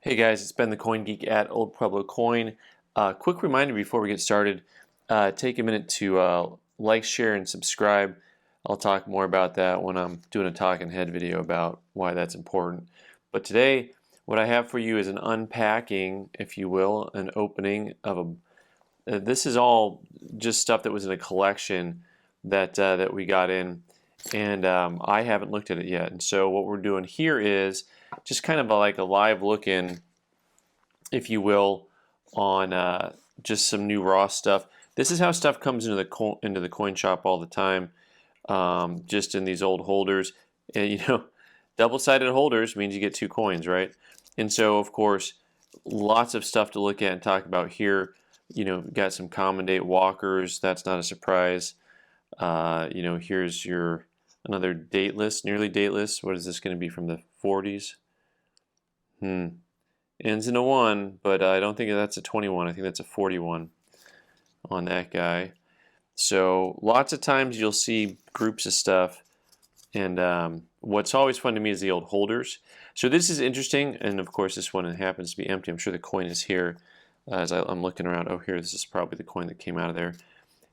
Hey guys, it's Ben the Coin Geek at Old Pueblo Coin. Quick reminder before we get started, take a minute to like, share, and subscribe. I'll talk more about that when I'm doing a talking head video about why that's important. But today, what I have for you is an unpacking, if you will, an opening of a. This is all just stuff that was in a collection that we got in, and I haven't looked at it yet. And so what we're doing here is just kind of like a live look in, if you will, on just some new raw stuff. This is how stuff comes into the coin shop all the time, just in these old holders. And double-sided holders means you get two coins, right? And so, of course, lots of stuff to look at and talk about here. Got some common date walkers. That's not a surprise. Here's your another dateless, nearly dateless. What is this going to be, from the 40s? Ends in a 1, but I don't think that's a 21. I think that's a 41 on that guy. So lots of times you'll see groups of stuff, and what's always fun to me is the old holders. So this is interesting, and of course this one happens to be empty. I'm sure the coin is here as I'm looking around. Oh, here, this is probably the coin that came out of there.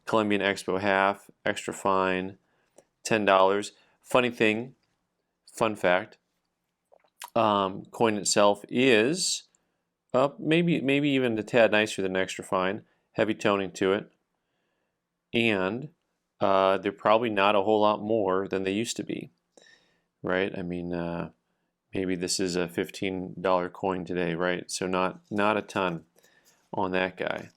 Colombian Expo half, extra fine, $10. Funny thing, fun fact, coin itself is maybe even a tad nicer than extra fine. Heavy toning to it, and they're probably not a whole lot more than they used to be, right? I mean, maybe this is a $15 coin today, right? So not a ton on that guy.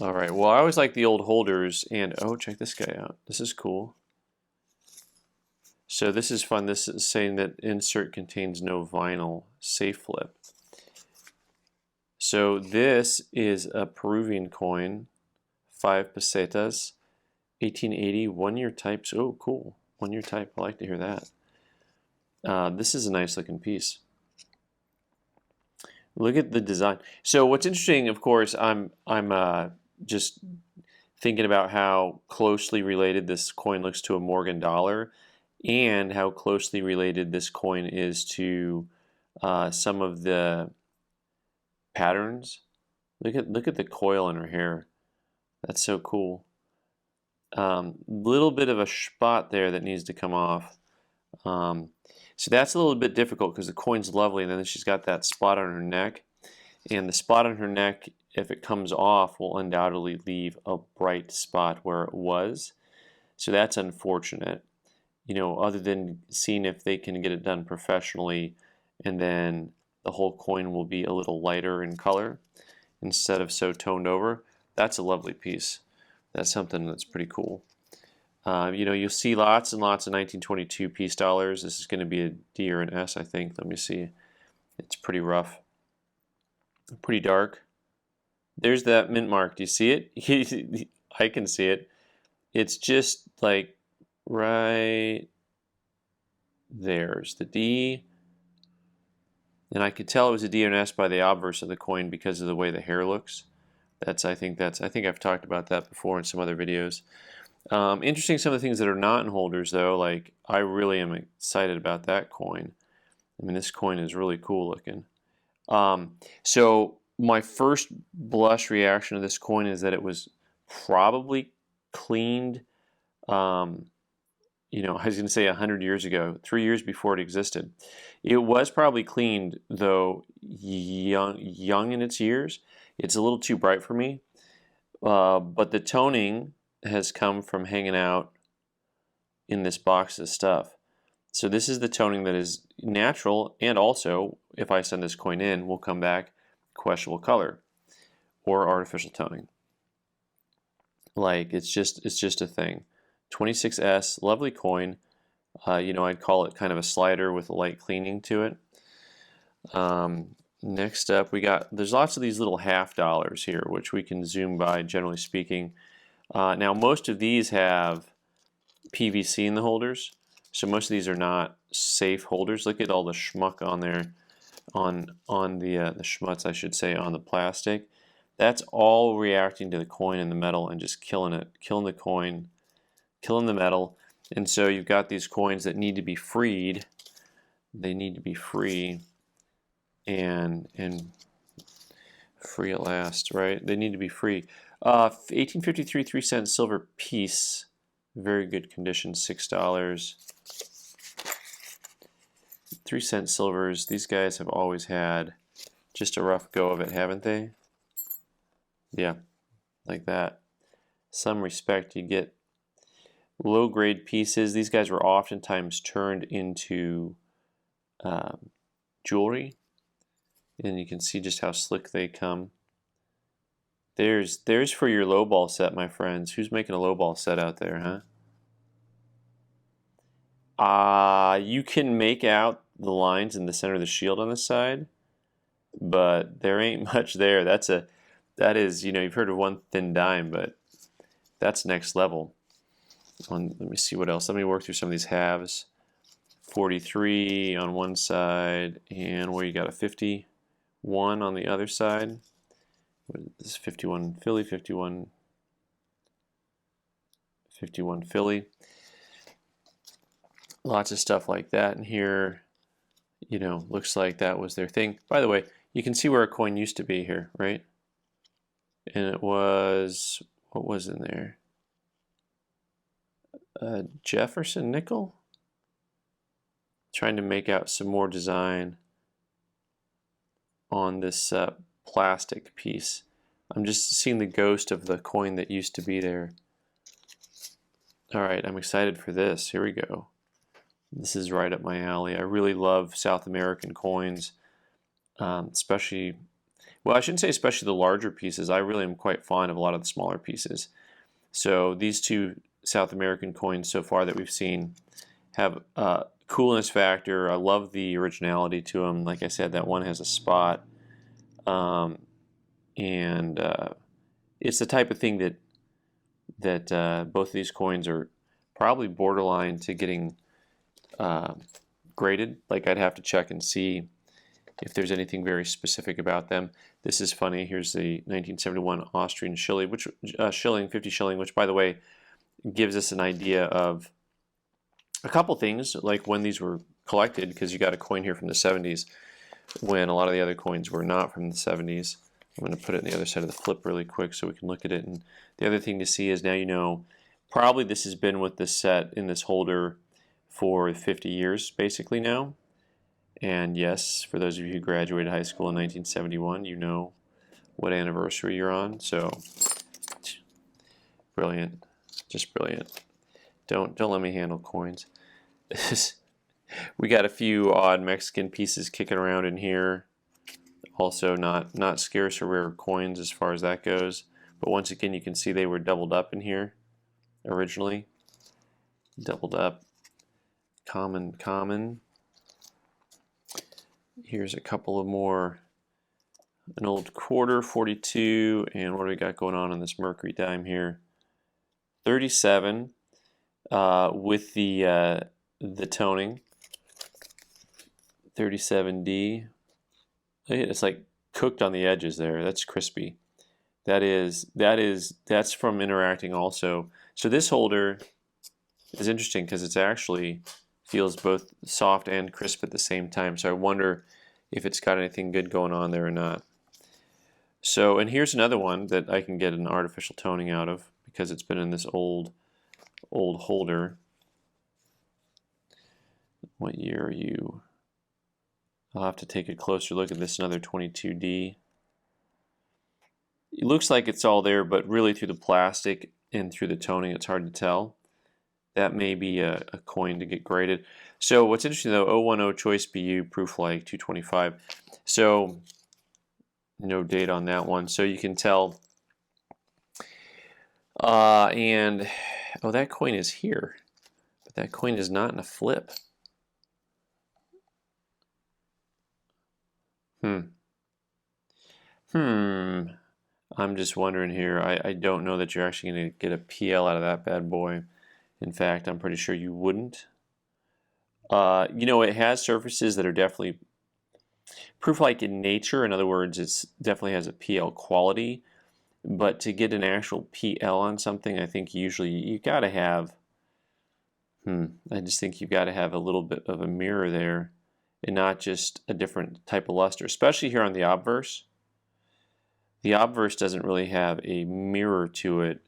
All right. Well, I always like the old holders, and oh, check this guy out. This is cool. So this is fun. This is saying that insert contains no vinyl. Safe flip. So this is a Peruvian coin, 5 pesetas, 1880, 1-year types. Oh, cool. 1-year type. I like to hear that. This is a nice looking piece. Look at the design. So what's interesting, of course, I'm just thinking about how closely related this coin looks to a Morgan dollar, and how closely related this coin is to some of the patterns. Look at the coil in her hair. That's so cool. Little bit of a spot there that needs to come off. So that's a little bit difficult because the coin's lovely, and then she's got that spot on her neck. And the spot on her neck, if it comes off, will undoubtedly leave a bright spot where it was. So that's unfortunate. Other than seeing if they can get it done professionally, and then the whole coin will be a little lighter in color instead of so toned over. That's a lovely piece. That's something that's pretty cool. You'll see lots and lots of 1922 piece dollars. This is going to be a D or an S, I think. Let me see. It's pretty rough, pretty dark. There's that mint mark. Do you see it? I can see it. It's just like right there's the D, and I could tell it was a D or an S by the obverse of the coin because of the way the hair looks. I think I've talked about that before in some other videos. Interesting, some of the things that are not in holders, though. Like, I really am excited about that coin. I mean, this coin is really cool looking. So my first blush reaction to this coin is that it was probably cleaned, I was going to say 100 years ago, 3 years before it existed. It was probably cleaned, though, young in its years. It's a little too bright for me, but the toning has come from hanging out in this box of stuff. So this is the toning that is natural, and also, if I send this coin in, will come back questionable color or artificial toning. Like, it's just a thing. 26S, lovely coin. I'd call it kind of a slider with a light cleaning to it. Next up, there's lots of these little half dollars here, which we can zoom by, generally speaking. Now, most of these have PVC in the holders, so most of these are not safe holders. Look at all the schmuck on there, on the schmutz, I should say, on the plastic. That's all reacting to the coin and the metal and just killing it, killing the coin, killing the metal. And so you've got these coins that need to be freed. They need to be free. and free at last, right? They need to be free. 1853 3-cent silver piece, very good condition, $6. 3-cent silvers, these guys have always had just a rough go of it, haven't they? Yeah, like that. Some respect, you get low grade pieces. These guys were oftentimes turned into jewelry, and you can see just how slick they come. There's for your lowball set, my friends. Who's making a lowball set out there, huh? You can make out the lines in the center of the shield on the side, but there ain't much there. That is, you've heard of one thin dime, but that's next level. Let me see what else. Let me work through some of these halves. 43 on one side, and where you got a 51 on the other side. This is 51 Philly, 51 Philly. Lots of stuff like that in here. Looks like that was their thing. By the way, you can see where a coin used to be here, right? And it was, what was in there? Jefferson nickel? Trying to make out some more design on this plastic piece. I'm just seeing the ghost of the coin that used to be there. All right, I'm excited for this. Here we go. This is right up my alley. I really love South American coins, especially, well, I shouldn't say especially the larger pieces. I really am quite fond of a lot of the smaller pieces. So these two South American coins so far that we've seen have coolness factor. I love the originality to them. Like I said, that one has a spot. And it's the type of thing that both of these coins are probably borderline to getting graded. Like I'd have to check and see if there's anything very specific about them. This is funny. Here's the 1971 Austrian shilling, 50 shilling, which by the way gives us an idea of a couple things, like when these were collected, because you got a coin here from the 70s when a lot of the other coins were not from the 70s. I'm going to put it on the other side of the flip really quick so we can look at it. And the other thing to see is now probably this has been with this set in this holder for 50 years basically now. And yes, for those of you who graduated high school in 1971, you know what anniversary you're on. So brilliant, just brilliant. Don't let me handle coins. We got a few odd Mexican pieces kicking around in here. Also not scarce or rare coins as far as that goes. But once again, you can see they were doubled up in here originally. Doubled up. Common. Here's a couple of more. An old quarter, 42. And what do we got going on this Mercury dime here? 37 with the toning. 37D. It's like cooked on the edges there. That's crispy. That's from interacting also. So this holder is interesting because it's actually feels both soft and crisp at the same time. So I wonder if it's got anything good going on there or not. So, and here's another one that I can get an artificial toning out of because it's been in this old holder. What year are you? I'll have to take a closer look at this, another 22D. It looks like it's all there, but really through the plastic and through the toning, it's hard to tell. That may be a coin to get graded. So what's interesting though, 010 choice BU, proof like 225. So no date on that one. So you can tell. And oh, that coin is here, but that coin is not in a flip. I'm just wondering here. I don't know that you're actually going to get a PL out of that bad boy. In fact, I'm pretty sure you wouldn't. It has surfaces that are definitely proof-like in nature. In other words, it definitely has a PL quality. But to get an actual PL on something, I think usually you got to have. I just think you've got to have a little bit of a mirror there. and not just a different type of luster, especially here on the obverse. The obverse doesn't really have a mirror to it.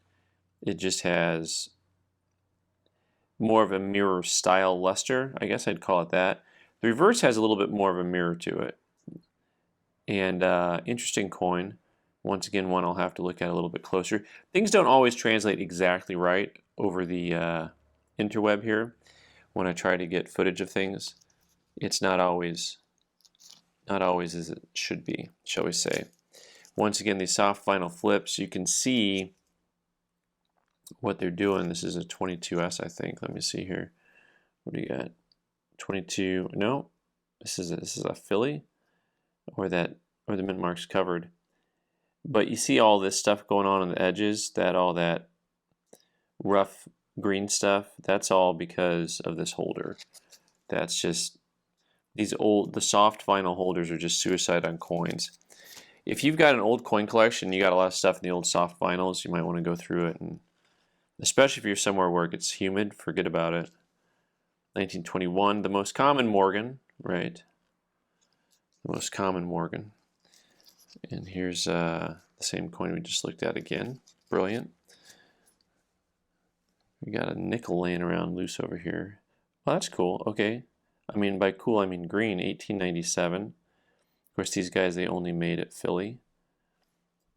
It just has more of a mirror style luster. I guess I'd call it that. The reverse has a little bit more of a mirror to it. And interesting coin. Once again, one I'll have to look at a little bit closer. Things don't always translate exactly right over the interweb here. When I try to get footage of things, it's not always as it should be, shall we say. Once again, these soft vinyl flips, you can see what they're doing. This is a 22S, I think. Let me see here. What do you got? 22? No, this is a Philly, or the mint mark's covered. But you see all this stuff going on the edges, all that rough green stuff. That's all because of this holder. That's just the soft vinyl holders are just suicide on coins. If you've got an old coin collection, you got a lot of stuff in the old soft vinyls, you might want to go through it, and especially if you're somewhere where it gets humid, forget about it. 1921, the most common Morgan, right? The most common Morgan. And here's the same coin we just looked at again. Brilliant. We got a nickel laying around loose over here. Well, that's cool. Okay. I mean, by cool, I mean green, 1897. Of course, these guys, they only made at Philly.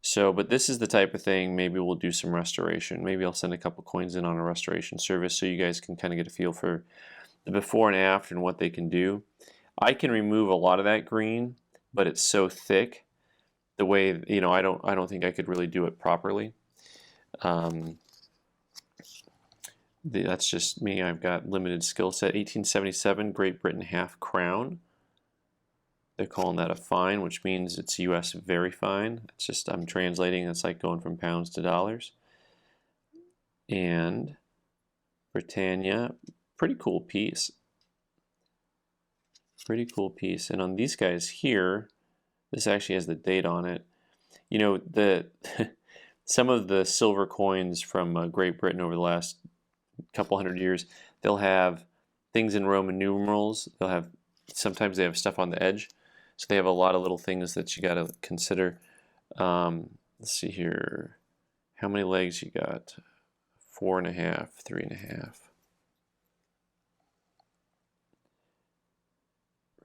So, but this is the type of thing, maybe we'll do some restoration. Maybe I'll send a couple coins in on a restoration service so you guys can kind of get a feel for the before and after and what they can do. I can remove a lot of that green, but it's so thick. The way, you know, I don't think I could really do it properly. That's just me. I've got limited skill set. 1877 Great Britain half crown. They're calling that a fine, which means it's US very fine. It's just, I'm translating. It's like going from pounds to dollars. And Britannia, pretty cool piece. Pretty cool piece. And on these guys here, this actually has the date on it. You know, some of the silver coins from Great Britain over the last couple hundred years, they'll have things in Roman numerals. Sometimes they have stuff on the edge. So they have a lot of little things that you got to consider. Let's see here. How many legs you got? 4.5, 3.5.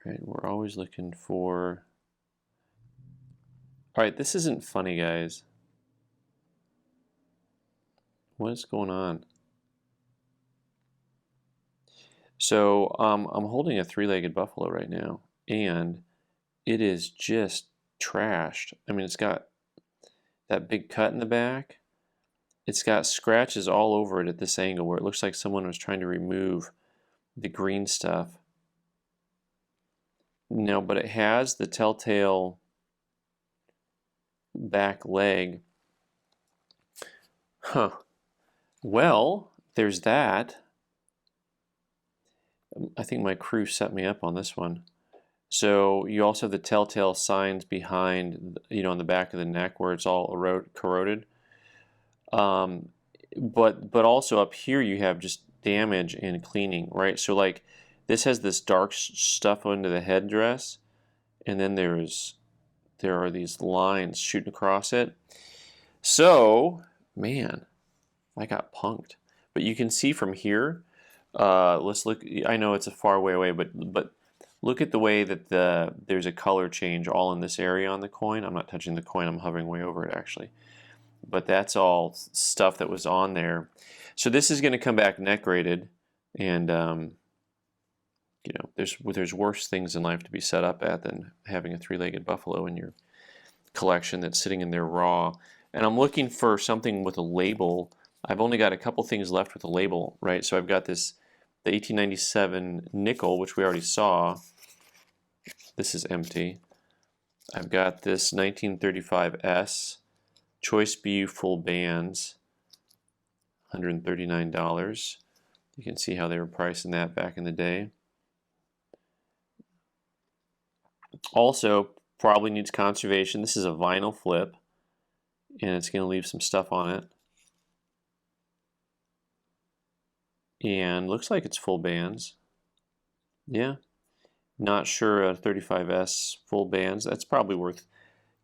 Right, we're always looking for... All right, this isn't funny, guys. What is going on? So I'm holding a three-legged buffalo right now, and it is just trashed. I mean, it's got that big cut in the back. It's got scratches all over it at this angle where it looks like someone was trying to remove the green stuff. No, but it has the telltale back leg. Huh. Well, there's that. I think my crew set me up on this one. So you also have the telltale signs behind, you know, on the back of the neck where it's all corroded. But also up here you have just damage and cleaning, right? So like this has this dark stuff under the headdress, and then there are these lines shooting across it. So, man, I got punked. But you can see from here, let's look, I know it's a far way away, but look at the way that there's a color change all in this area on the coin. I'm not touching the coin, I'm hovering way over it actually. But that's all stuff that was on there. So this is going to come back neck rated, and you know, there's worse things in life to be set up at than having a three-legged buffalo in your collection that's sitting in there raw. And I'm looking for something with a label. I've only got a couple things left with a label, right? So I've got the 1897 nickel, which we already saw. This is empty. I've got this 1935S Choice BU full bands, $139. You can see how they were pricing that back in the day. Also, probably needs conservation. This is a vinyl flip, and it's going to leave some stuff on it. And looks like it's full bands. Yeah, Not sure a 35S full bands. That's probably worth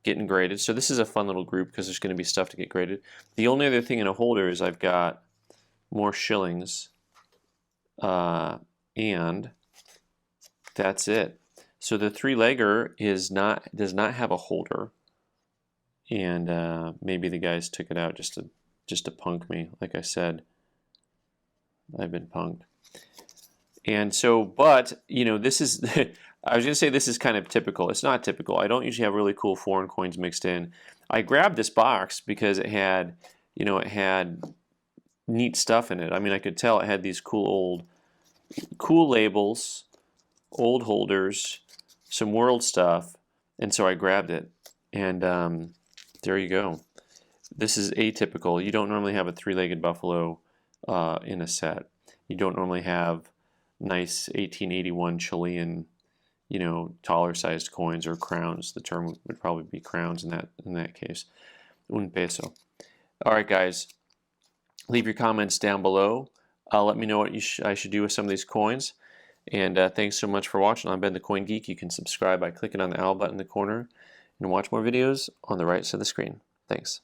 getting graded. So this is a fun little group because there's going to be stuff to get graded. The only other thing in a holder is I've got more shillings, and that's it. So the three-legger does not have a holder, and maybe the guys took it out just to punk me. Like I said, I've been punked. And so, but this is I was gonna say this is kind of typical. It's not typical. I don't usually have really cool foreign coins mixed in. I grabbed this box because it had neat stuff in it. I mean, I could tell it had these cool labels, old holders, some world stuff, and so I grabbed it. And there you go. This is atypical. You don't normally have a three-legged buffalo in a set. You don't normally have nice 1881 Chilean, taller sized coins or crowns. The term would probably be crowns in that case. Un peso. All right, guys. Leave your comments down below. Let me know what I should do with some of these coins. And thanks so much for watching. I've been the Coin Geek. You can subscribe by clicking on the owl button in the corner and watch more videos on the right side of the screen. Thanks.